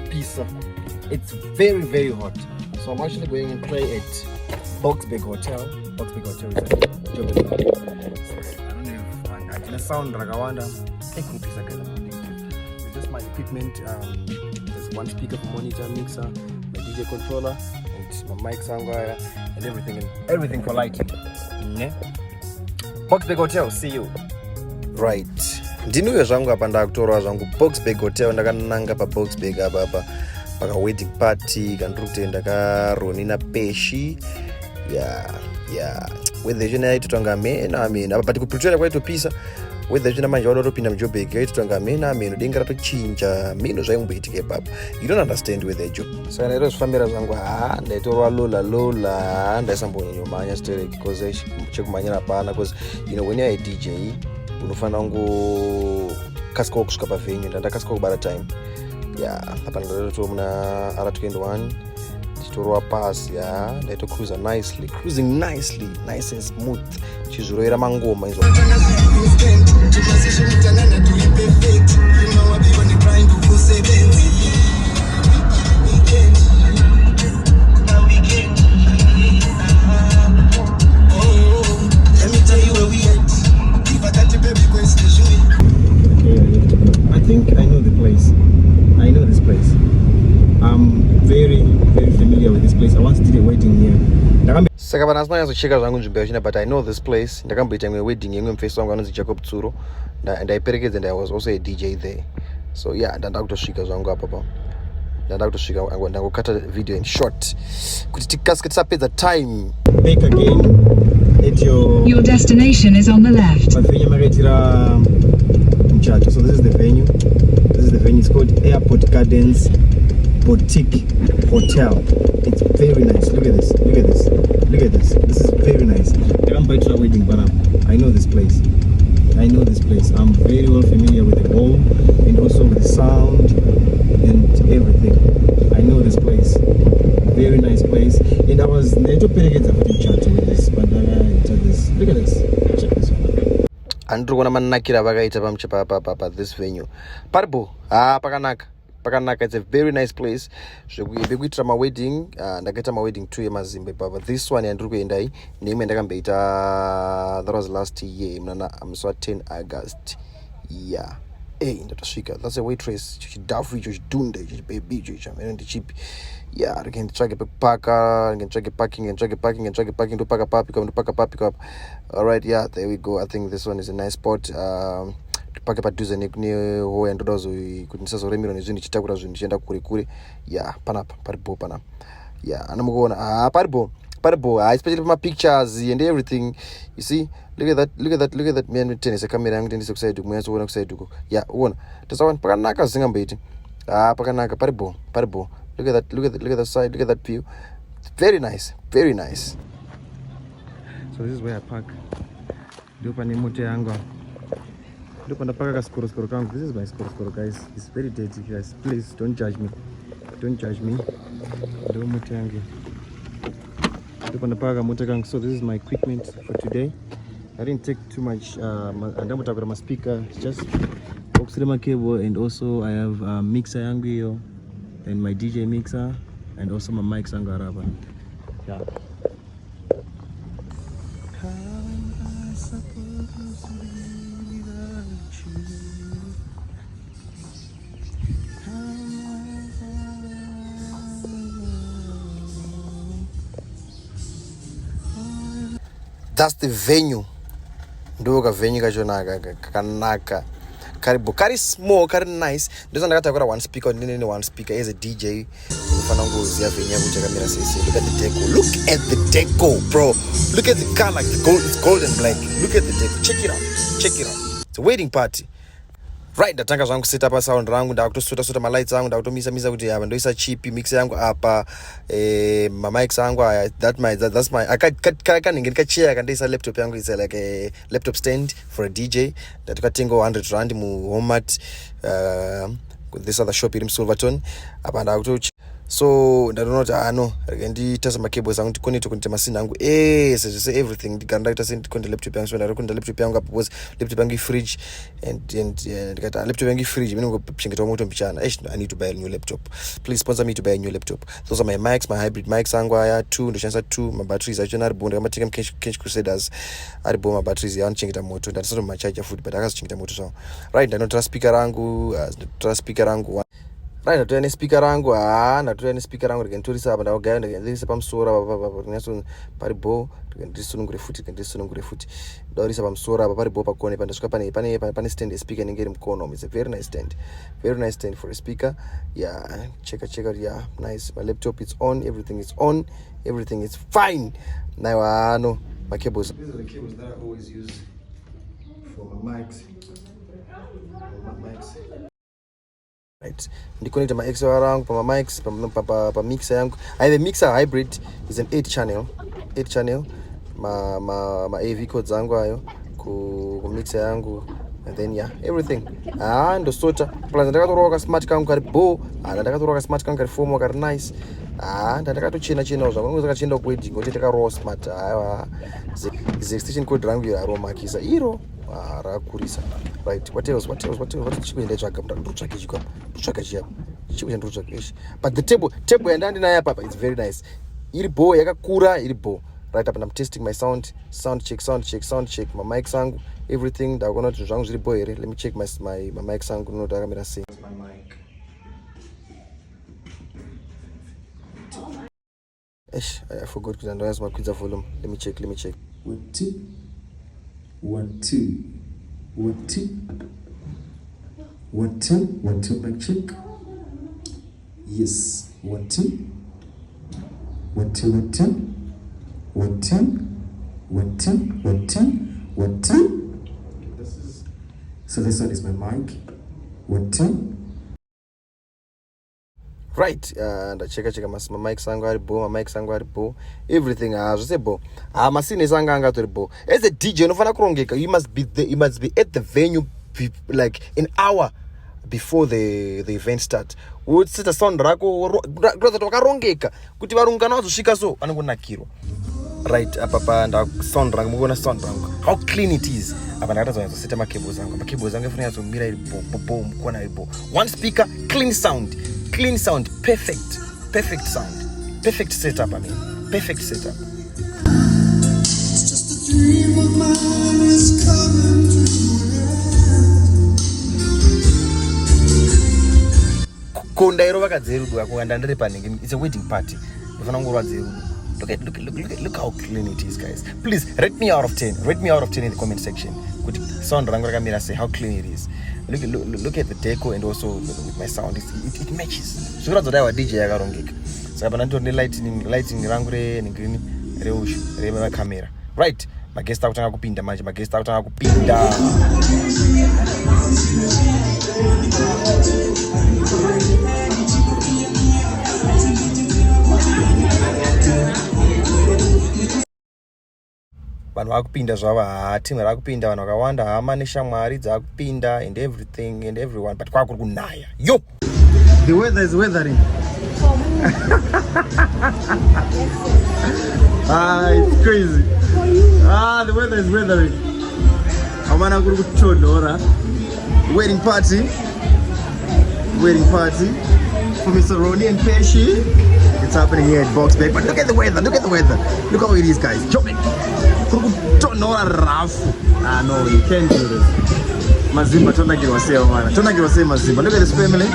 pizza. It's very, very hot. So I'm actually going to play at BORKSBURG Hotel. BORKSBURG Hotel is at Joburg. So I don't know if I can sound ragawanda. Take pizza together. With just my equipment, there's one speaker for monitor, mixer, my DJ controller, and my mic sound wire, and everything for lighting. Yeah. BORKSBURG Hotel, see you. Right. Ndinuyo zvangu apa ndakutorwa zvangu BORKSBURG Hotel ndakananga pa BORKSBURG apa paka wedding party kandiri kuti ndakaronina peshi weather zvino yaitotanga ameno apa pati kupretoria kwaitopisa weather zvino manje wadotopinda muJoburg yaitotanga ameno denga ratochinja mino zvaimboitika ipapo. You don't understand weather jo. Saka ndaito zvifambira zvangu ndaitorwa lola ndaisambonyanyomanya stereki because chekumanyira hapana because when you're a DJ unofanira kungokasikawo kusvika pavenue ndandakasikawo kubata time apa ndaitoto muna R21 ndichitorwa pasi ndaitocruisa cruising nicely, nice and smooth chizorovera mangoma izvo. I think I know the place. I know this place. I'm very, very familiar with this place. I once did a wedding here. Saka vanhu asinyanyazocheka zvangu nzvimbo yachina, but I know this place. Ndakamboita imwe wedding yemwe mufesi wangu anonzi Jacob Tsuro. Ndaiperekedza and I was also a DJ there. So ndanda kutosvika zvangu apa. Ndanda kutosvika ndangokata video in short. Kuti tikasike tisapedza time. Back again at your destination is on the left. Pavenue makaitira muchato. So this is the venue. It's called Airport Gardens Boutique Hotel. It's very nice. Look at this. This is very nice. I can't buy to a wedding, but I know this place. I'm very well familiar with the hall and also with the sound and everything. I know this place. Very nice place. And I was never perekedza kuti chat with this, but this. Look at this. Check this one. Andiri kuona manakira vakaita pamuchapa this venue. Paripo pakanaka. It's a very nice place. Zvekuitira mawedding, ndakaita mawedding 2 yemaZimbabwe baba. This one yandiri kuendai neimwe ndakamboita, that was last year musi wa 10 August. Ndatosvika. That's a waitress chidafu icho chidunde chibaby icho chamene ndichipi. Nditsvage pekupaka, nditsvage parking, ndopaka papi. Alright, there we go. I think this one is a nice spot. Pake padhuze neho yandoda kuti ndisazoremerwa nezvinhu ndichitakura zvinhu ndichienda kure. Panapa paripo panapa. Anomukuona paripo especially pictures and everything. You see, look at that man with tennis camera yangu tendise kuside uko mwenyazoona kuside uko. Uona tasawana pakanaka zingamboiti. Pakanaka paripo. Look at that side, look at that view. Very nice. So this is where I park. Ndopa nemoto yangu. This is my skoro, guys. It's very dirty, guys. Please don't judge me. So this is my equipment for today. I didn't take too much. And I'm talking about my speaker. It's just auxiliary cable, and also I have a mixer yangu and my DJ mixer, and also my mic sangaraba. That's the venue. Ndoka venue kachonaka kakanaka. Kari small, kari nice. Ndoza ndakatakura one speaker as a DJ. Unofana ngoziya venue yako chakamira sese. Look at the deco. Look at the deco, bro. Look at the car, like it's gold and black. Look at the deco. Check it out. It's a wedding party. Right, ndatanga zvangu set up sound rangu, ndakutosota ma lights angu, ndakutomisa kuti apa ndoisa chip mix yangu apa, ma mics angu, that's my akaninge ndikacheya kandoisa laptop yangu, it's like a laptop stand for a DJ ndatokatenga 100 rand mu Walmart, this other shop iri muSilverton apa So I don't know that no again test my cables angu connect to machine angu say everything the conductor send to laptop yangu so na rekonda laptop yangu because laptop yangu fridge and ndikata laptop yangu fridge mimi ngokuchengeta moto mpichana I need to buy a new laptop. Please sponsor me to buy a new laptop. Those are my mics, my hybrid mics angu aya 2 ndo chansa 2 my batteries actually ari bonda kama tika Kench Crusaders ari bo my batteries ya chengeta moto that sort of my charger food but akazichengeta moto so right I don't trust speaker rangu right natoya nespeaker rangu natoya nespeaker rangu ndikentorisa apa ndakagaya ndikendirisa pamusoro apa neso pari bo ndikendisunungure futi ndaurisa pamusoro apa pari bo pakone pandasvika pane stand yespeaker inenge iri mukono. It's a very nice stand for a speaker. Yeah, check out. Yeah, nice. My laptop is on, everything is fine. Now no my cables, these are the cables that I always use for my mics. Right, ndiconnect my XLR rangu pa mics pa mixer yangu. I have a mixer hybrid, is an 8 channel ma AV codes zangu ayo ku mixer yangu, and then yeah everything ndo sota plus ndakatoroka smart kangu kari bo ndakatoroka smart kangu kari form kari nice ndakatochena zvangu ndakachenda ku wedding ngote raw smart is extension code rangu ya raw makisa iro rakurisa. Right, what else chikuenda tsvaga ndotsvaka chiko tsvaga chiya chikuenda ndotsvaga ish but the table yandandi nayo apa it's very nice iri bo yakakura iri bo. Right up and I'm testing my sound check my mics angu everything ndakona kuti zvangu zviri bo here. Let me check my mics angu no dakamira sei my mic I forgot because I don't have my quiz volume. Let me check 1 2 1 2 1 2 1 2 mic check. Yes, 1 2 1 2 1 2 1 2 1 2 1 2 1 2. This one is my mic. 1 2. Right, and I check my mics angu ari bo, my mics angu ari bo, everything zvose bo. Masine sanga anga tori bo. As a DJ unofana kurongeka, you must be at the venue like an hour before the event start. Wotsita sound rako rakarongeka kuti varungano vazosvika so vanongonakirwa. Right apa nda sound rangu mugona sound rangu how clean it is. Apa ndakatazwa seta macables angu efuna yazomira iri bo mukona iri bo. One speaker, clean sound, perfect sound, perfect setup. Perfect setup. It's just a dream of mine is coming true. Kondairo vakadzerudu kuganda ndiri panenge. It's a wedding party. Ndofana ngorwa dzerudu. Look how clean it is, guys. Please rate me out of 10. Rate me out of 10 in the comment section. Kuti sound rangu rakamira say how clean it is. Look at the deco and also with my sound. It matches. So that's what I DJ yakarongeka. Saka pana ndine lighting rangu green reushu re camera. Right. Magesta akutanga kupinda manje. Vanhu vakupinda zvava team rakupinda vanhu vakawanda hama neshamwari dzakupinda and everything and everyone but kwakuri kunaya yo the weather is weathering. It's crazy. The weather is weathering. Amana kuri kutonhora. Wedding party for Mr. Ronnie and Peshi. It's happening here at BORKSBURG. But look at the weather. Look how it is, guys. Joburg. Not rough. No, you can't do this. Mazimba, don't give yourself, man. Don't give yourself, Mazimba. Look at this family.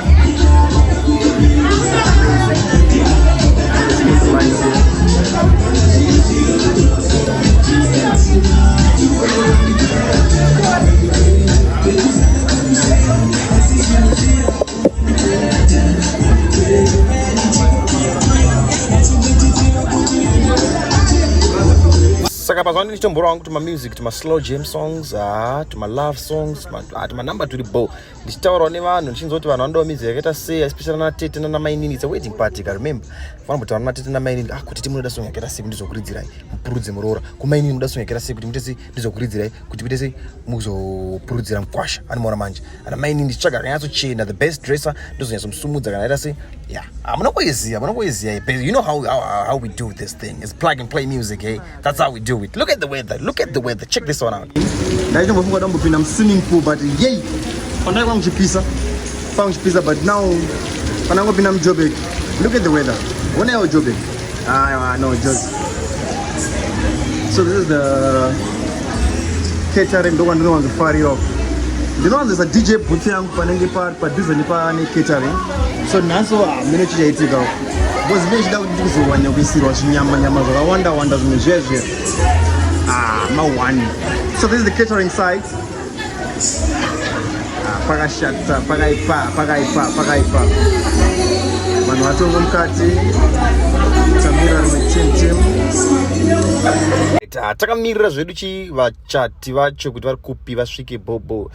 Saka pazwani ndichitombora wangu tuma music, tuma slow jam songs, tuma love songs, tuma number to the bow. Ndichitaura nevanhu ndichinzoti vanhu vanodawo music yakaita sei, especially na tete na mainini. It's a wedding party, I remember. Fana kuti na tete na mainini, kuti tete munoda song yakaita sei ndizokuridzirai. Mupurudze murora. Kumainini munoda song yakaita sei kuti mutesi ndizokuridzirai, kuti mutesi muzopurudzira mkwasha. Animora manje. Ana mainini ndichaga akanyatsochena, the best dresser ndozonyatsomusumudza kana yaita sei. Yeah. Amunokuiziya. You know how we do this thing. It's plug and play music, eh? That's how we do it. Look at the weather. Check this one out. Ndaitombofungwa ndambopinda swimming pool, but yay. Pandai kwangu chipisa, but now pandangopinda Joburg. Look at the weather. When are you Joburg? No, just. So this is the catering. The one who wants to fire it off. You know there's a DJ booth yangu panenge pa diesel pa ni catering. So naso mino chichaitika. Because vile shida kuzowanya kwisirwa chinyama zvakawanda zvinezvezve. Mawani. So this is the catering site. Pakashata, pakaipa. Vanhu vatongo mukati. Tamira netim. Takamirira zvedu vachati vacho kuti vari kupi vasvike bobo.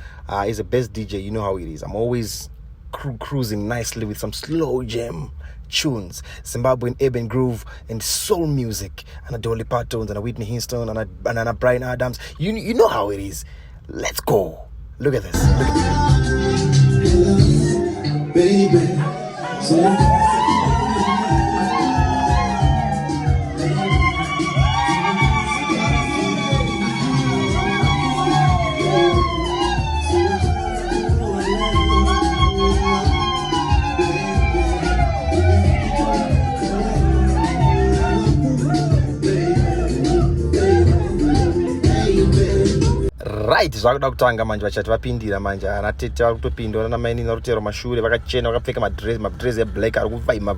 Is the best DJ, you know how it is. I'm always cruising nicely with some slow jam tunes, Zimbabwean urban groove and soul music, and a Dolly Parton and a Whitney Houston and a Bryan Adams. You know how it is. Let's go. Look at this. Baby. Right, zvakuda kutanga manje vachati vapindira manje ana tete vari kutopinda vana mainini vari kutero mashure vakachena vakapfeka madress eblack ari kuvaima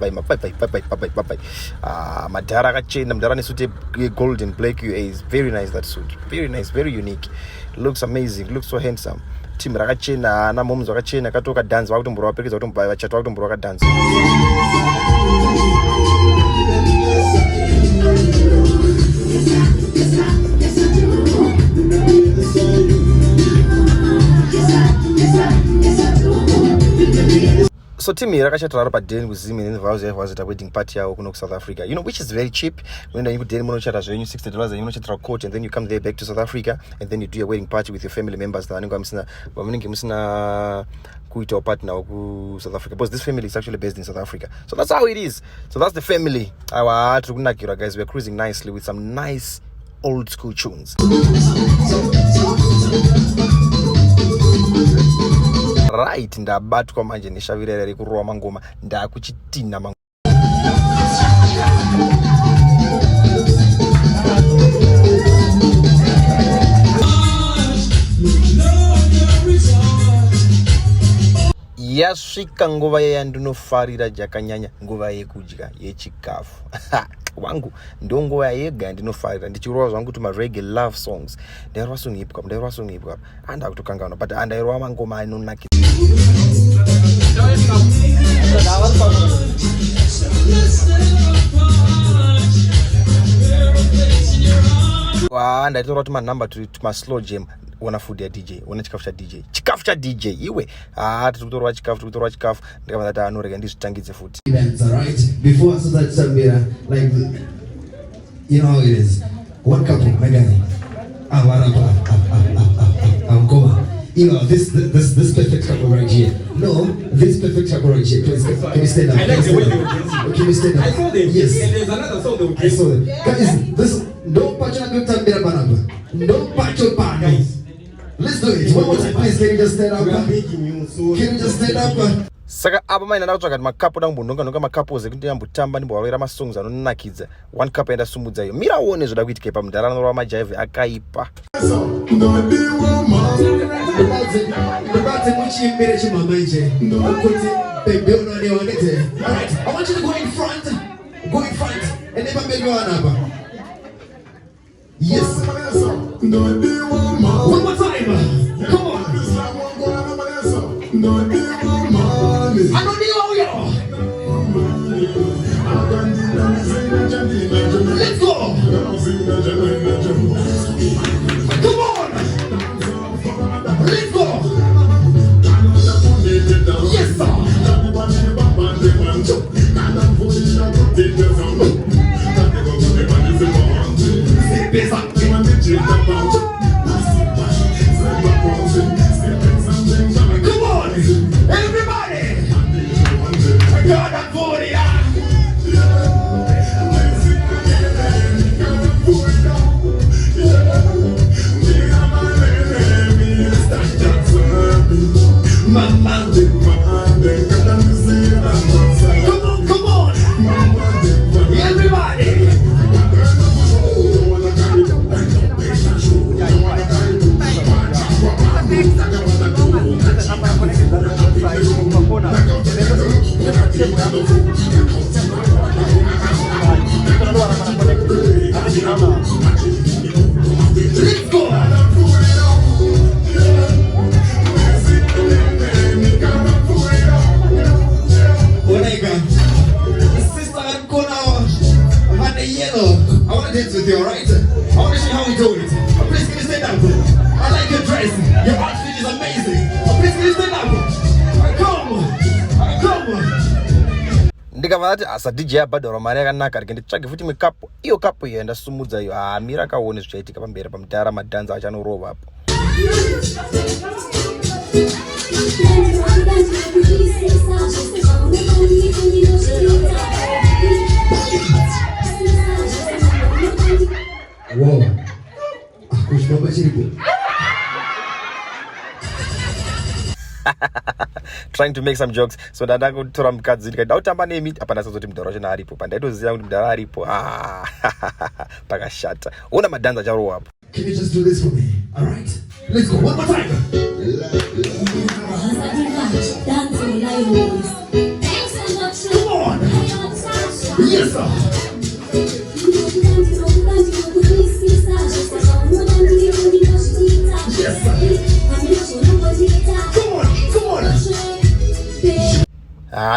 madhara akachena mudhara nesuit golden black is very nice. That suit very nice, very unique, looks amazing, looks so handsome. Team rakachena ana moms vakachena katoka dance vakutombora vapekeza kutombaya vachati vakutombora vakadance. So team rakashata rari padeni kuzimi nevazita wedding party yavo kuno South Africa, you know, which is very cheap. When you deni munochata zvenyu $60 and you munochata court, and then you come there back to South Africa and then you do a wedding party with your family members vanenge musina kuita partner ku South Africa, because this family is actually based in South Africa. So that's how it is. So that's the family. Our Trukunakira guys, we're cruising nicely with some nice old school tunes. Right, ndabatwa manje neshavirera rekurowa mangoma ndakuchitina mangoma. Yasvika nguva yandinofarira jakanyanya, nguva yekudya yechikafu. Wangu ndo nguva yega ndinofarira ndichirova zvangu kuti reggae love songs. Ndairova song hip hop anda kutokangana, but andairova mangoma anonakira. Ndaitora kuti manumber to slow jam. Wana food ya DJ, wana chikafu cha DJ iwe tikutorwa chikafu ndikava that anorega ndizvitangidze futi events. All right, before so that Zambia, like, you know how it is, one couple magani you know, this perfect couple right here. No, this perfect couple right here. Please, can you stand up? I like the way they were dancing. Can you stand up? I saw them. Yes. And there's another song they were dancing. I saw them. Guys, this don't patch on your time. Don't patch your back, guys. Let's do it. One more time, please. Can you just stand up? Can you just stand up? Saka apa maina nakutsvaka makapu ndangobononga makapu zekuti ndambotamba ndimbovarera masongs anonakidza. One cup enda sumudza iyo. Mira uone zvoda kuitika ipa mudharano wa majaive akaipa. I want you to go in front and never make one up. Yes. One more time. Come on. I don't need all. Let's go. I want to dance with you, alright? I want to show you how we do it. Please can you stand up? I like your dress. Your outfit is amazing. Please can you stand up? Come. Ndikavati asa DJ abhadhara mari yakanaka rike nditsvage futi mikapu. Iyo kapu iyo ndasumudza iyo. Mira kaone zvichaitika pamberi pamutara madhanza achanorova apo. Whoa. Trying to make some jokes, so that I could throw them cards. Dautamba name it. Apana sazoti mdorosha aripo. Pandaito ziyangu mdara aripo. Pakashata. Una madanza jaro hapo. Can you just do this for me? All right. Let's go one more time. Come on. Yes, sir. Yes, sir.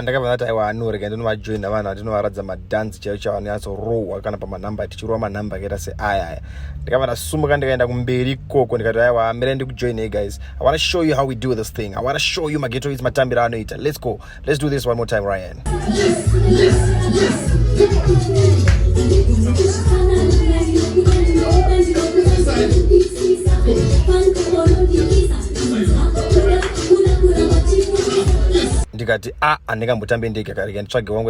Ndakabva ndati aiwa anore kandi ndinomajoina vanhu vandinovaradza madhanzi chaiwo chavo neatorohwa kana pamanhamba tichirova manhamba akaita seaya. Ndakabva ndasumuka ndikaenda kumberi ikoko ndikati aiwa mira ndikujoinei guys. I want to show you how we do this thing. I want to show you mageto is matambiro anoita. Let's go. Let's do this one more time, Ryan. Yes, yes, yes. Ndikati andikambotambe ndege karike ntsvage wangu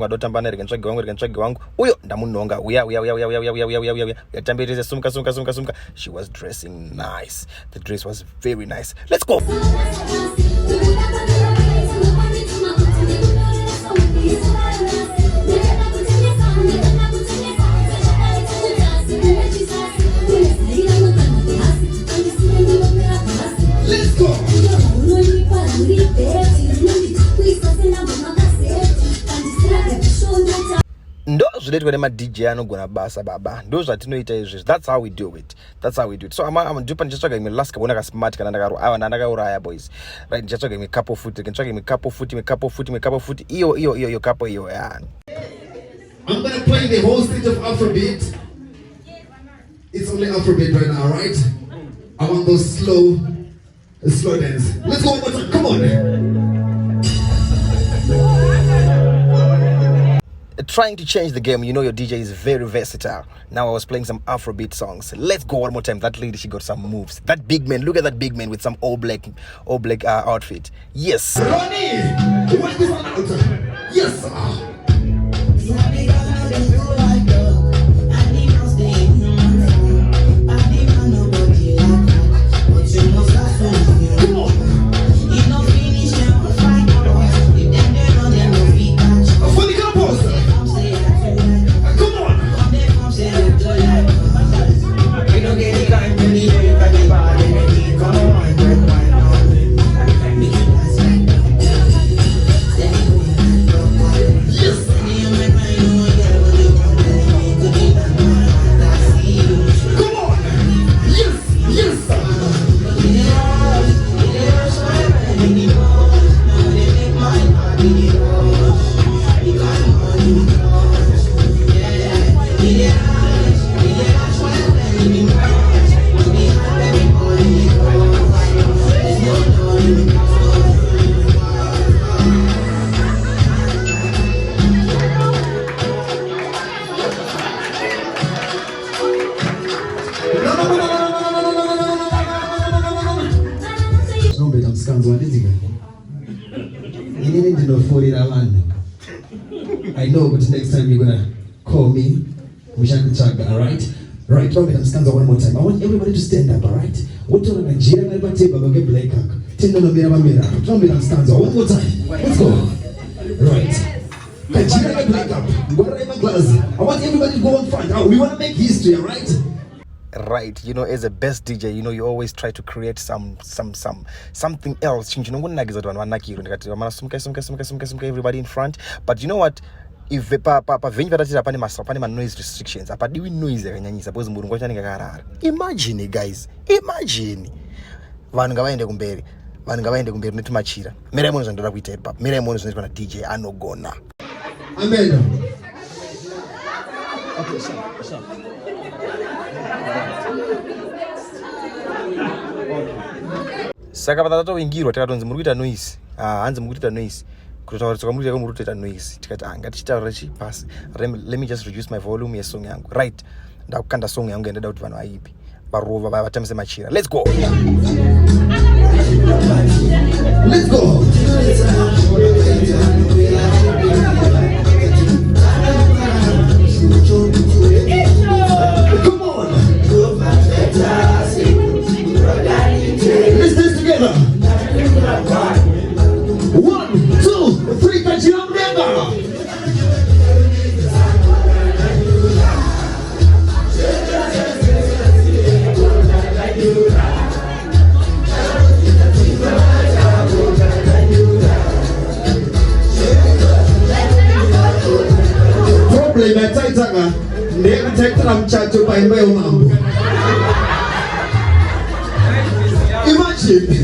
adotamba naye ntsvage wangu uyo ndamunonga uya yatamberise sumuka. She was dressing nice. The dress was very nice. Let's go. Let's go. Ndo zviletwa nema DJ anogona basa baba. Ndo zvatinoita izvi. That's how we do it. So I'm ndipa ndichatsvaga imwe last kabona ka smart kana ndakauraya boys. Right, ndichatsvaga imwe couple foot, ndichatsvaga imwe couple foot. Iyo couple iyo yani. I'm going to play the whole stage of Afrobeat. It's only Afrobeat right now, right? I want those slow dance. Let's go one more time. Come on. Trying to change the game, you know your DJ is very versatile. Now I was playing some Afrobeat songs. Let's go one more time. That lady, she got some moves. That big man, look at that big man with some all black outfit. Yes. Ronnie, watch this one out. Yes. I know, but next time you're gonna call me. Alright? Right, one more time. I want everybody to stand up, alright? What do I get black cock? One more time. Let's go. Right. I want everybody to go on front. We want to make history, alright? Right, you know, as a best DJ, you know, you always try to create something else. You know, everybody in front. But you know what? If pane noise restrictions, apadiwi noise yakanyanyisa because murungu wachanenge karara. Imagine guys, imagine. Vanhu ngavaende kumberi netumachira. Mira mono zvandoda kuita ipapo. Mira mono zvinoitwa na DJ anogona. Amen. Saka patatoingirwa tikatonzi muri kuita noise. Hanzi muri kuita noise. Kutauritswa muri kuita noise. Tikati ngatichitaurira chipasi. Let me just reduce my volume yesong yangu. Right. Ndakukanda song yangu endeda kuti vanhu vaipi. Varova vatamise machira. Let's go. Let's go. Come on. Let's do this together. 1, 2, 3, kachiyamdenga. Problem yataitanga ndekutaitira muchato paimba yeumambo. Imagine.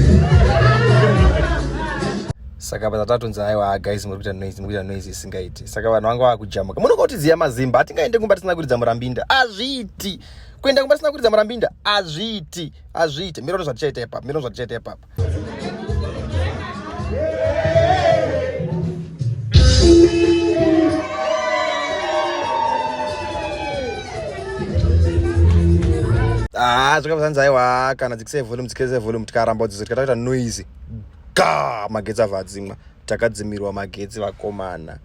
Saka patatonzi aiwa guys muri kuita noise isingaiti. Saka vanhu vanga vakujamuka. Munokotiziya mazimba atingaende kumba tisina kuridza murambinda. Azviti. Kuenda kumba tisina kuridza murambinda. Azviti. Mirono zvatichaita ipapa. Zvakabva aiwa kana dzikise volume tikaramba tikataita noise. Magetsi avadzimwa. Takadzimirwa magetsi vakomana.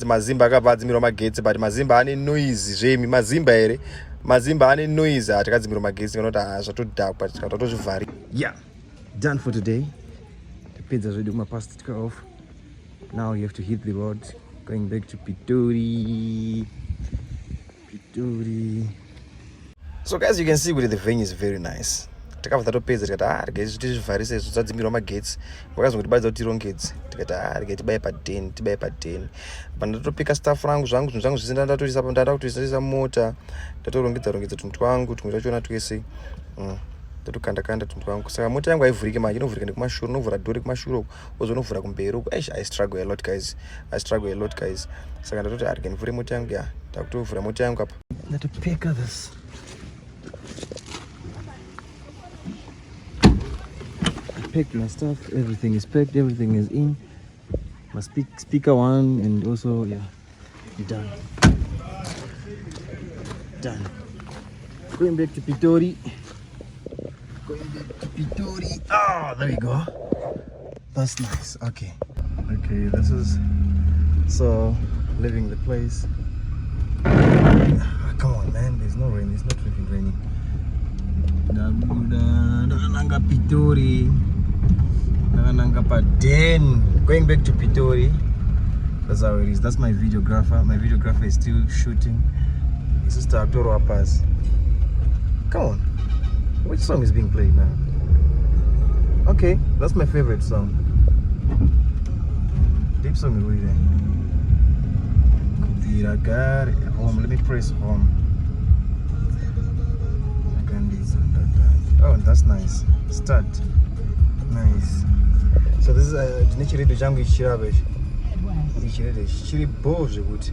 Mazimba akabva adzimirwa magetsi but mazimba ane noise zvemi mazimba here. Mazimba ane noise takadzimirwa magetsi kanoti zvatodhakwa tikatozvivhari. Yeah. Done for today. Tapedza zvedu kumapasi tika off. Now you have to hit the road going back to Pitori. So guys, you can see the venue is very nice. Takabva tatopedza tikati guys tizvivharise zvadzimirwa magetsi. Wakazongotibadza kuti tirongedze. Tikati regai tibaye pa10. Pandatopika staff rangu zvangu zvese ndatoisa mota. Ndatorongedza tunhu twangu tumwe tachona twese. Tatokanda tunhu twangu. Saka mota yangu haivhurike manje inovhurika nekumashure, unovhura dhori kumashure uko, wozonovhura kumberi uko. I struggle a lot guys. Saka ndatoti regai ndivhure mota yangu ya. Takutovhura mota yangu apa. Ndatopeka this. Packed my stuff, everything is packed, everything is in. My speaker one and also done. Going back to Pitori. There we go. That's nice. Okay, this is so leaving the place. Come on man, there's no rain, it's not freaking raining. Nanga Pitori. Going back to Pitori. That's how it is. That's my videographer. My videographer is still shooting. This is the Toro Pass. Come on. Which song is being played now? Okay, that's my favorite song. Deep song is really there. Home. Let me press home. Oh, that's nice. Start. Nice. So this is Dinichiri Jangu Shirabesh. Shiri Boje good.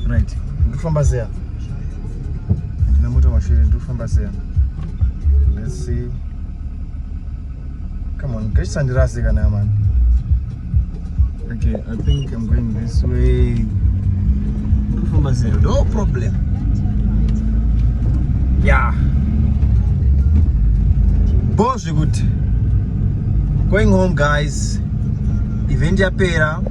Right. From Bazia. Let's see. Come on, get Sandirasiga now, man. Okay, I think I'm going this way. From Bazia, no problem. Yeah. Boss, good. Going home, guys. Event yapera.